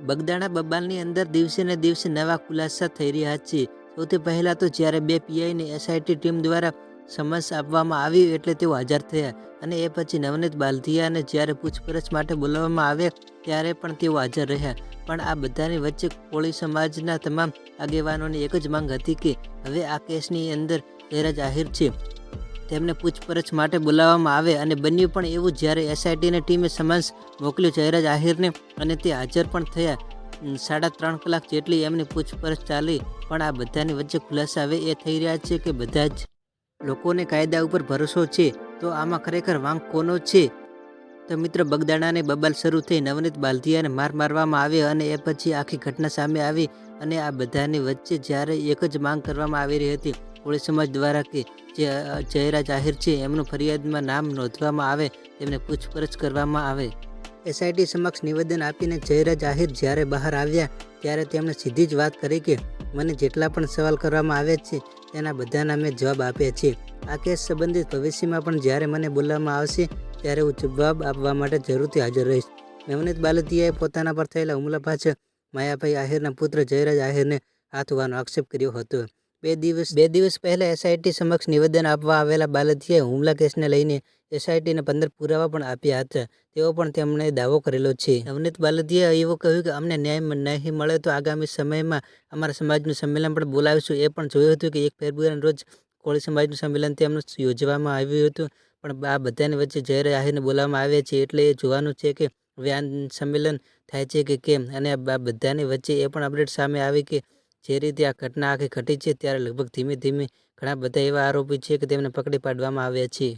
બગદાણા બબાલની અંદર દિવસે ને દિવસે નવા ખુલાસા થઈ રહ્યા છે. સૌથી પહેલાં તો જ્યારે 2 પીઆઈની એસઆઈટી ટીમ દ્વારા સમન્સ આપવામાં આવ્યું એટલે તેઓ હાજર થયા અને એ પછી નવનીત બાલદિયાને જ્યારે પૂછપરછ માટે બોલાવવામાં આવ્યા ત્યારે પણ તેઓ હાજર રહ્યા. પણ આ બધાની વચ્ચે કોળી સમાજના તમામ આગેવાનોની એક જ માંગ હતી કે હવે આ કેસની અંદર જયરાજ આહિર છે તેમને પૂછપરછ માટે બોલાવવામાં આવે. અને બન્યું પણ એવું, જ્યારે એસઆઈટીની ટીમે સમન્સ મોકલ્યું જયરાજ આહિરને અને તે હાજર પણ થયા. 3.5 કલાક જેટલી એમની પૂછપરછ ચાલી. પણ આ બધાની વચ્ચે ખુલાસા હવે એ થઈ રહ્યા છે કે બધા જ લોકોને કાયદા ઉપર ભરોસો છે, તો આમાં ખરેખર વાંક કોનો છે? તો મિત્રો, બગદાણાની બબાલ શરૂ થઈ, નવનીત બાલદિયાને માર મારવામાં આવ્યો અને એ પછી આખી ઘટના સામે આવી. અને આ બધાની વચ્ચે જ્યારે એક જ માંગ કરવામાં આવી રહી હતી કોળી સમાજ દ્વારા કે જે જયરાજ આહિર છે એમનું ફરિયાદમાં નામ નોંધવામાં આવે, તેમને પૂછપરછ કરવામાં આવે. એસઆઈટી સમક્ષ નિવેદન આપીને જયરાજ આહિર જ્યારે બહાર આવ્યા ત્યારે તેમણે સીધી જ વાત કરી કે મને જેટલા પણ સવાલ કરવામાં આવ્યા છે તેના બધાના મેં જવાબ આપ્યા છે. આ કેસ સંબંધિત ભવિષ્યમાં પણ જ્યારે મને બોલાવવામાં આવશે ત્યારે હું જવાબ આપવા માટે જરૂરથી હાજર રહીશ. નવનીત બાલદિયાએ પોતાના પર થયેલા હુમલા પાછળ માયાભાઈ આહિરના પુત્ર જયરાજ આહિરને હાથ હોવાનો આક્ષેપ કર્યો હતો. બે દિવસ પહેલા એસઆઈટી સમક્ષ નિવેદન આપવા આવેલા બાલદિયાએ હુમલા કેસને લઈને એસઆઈટીને 15 પુરાવા પણ આપ્યા હતા, તેવો પણ તેમણે દાવો કરેલો છે. નવનીત બાલદિયાએ એવું કહ્યું કે અમને ન્યાય નહીં મળે તો આગામી સમયમાં અમારા સમાજનું સંમેલન પણ બોલાવીશું. એ પણ જોયું હતું કે 1 ફેબ્રુઆરીના રોજ કોળી સમાજનું સંમેલન તેમનું યોજવામાં આવ્યું હતું. પણ આ બધાની વચ્ચે જયરાજ આહિરને બોલાવવામાં આવ્યા છે એટલે એ જોવાનું છે કે હવે આ સંમેલન થાય છે કે કેમ. અને આ બધાની વચ્ચે એ પણ અપડેટ સામે આવી કે જે રીતે આ ઘટના આખી ઘટી છે ત્યારે લગભગ ધીમે ધીમે ઘણા બધા એવા આરોપી છે કે તેમને પકડી પાડવામાં આવ્યા છે.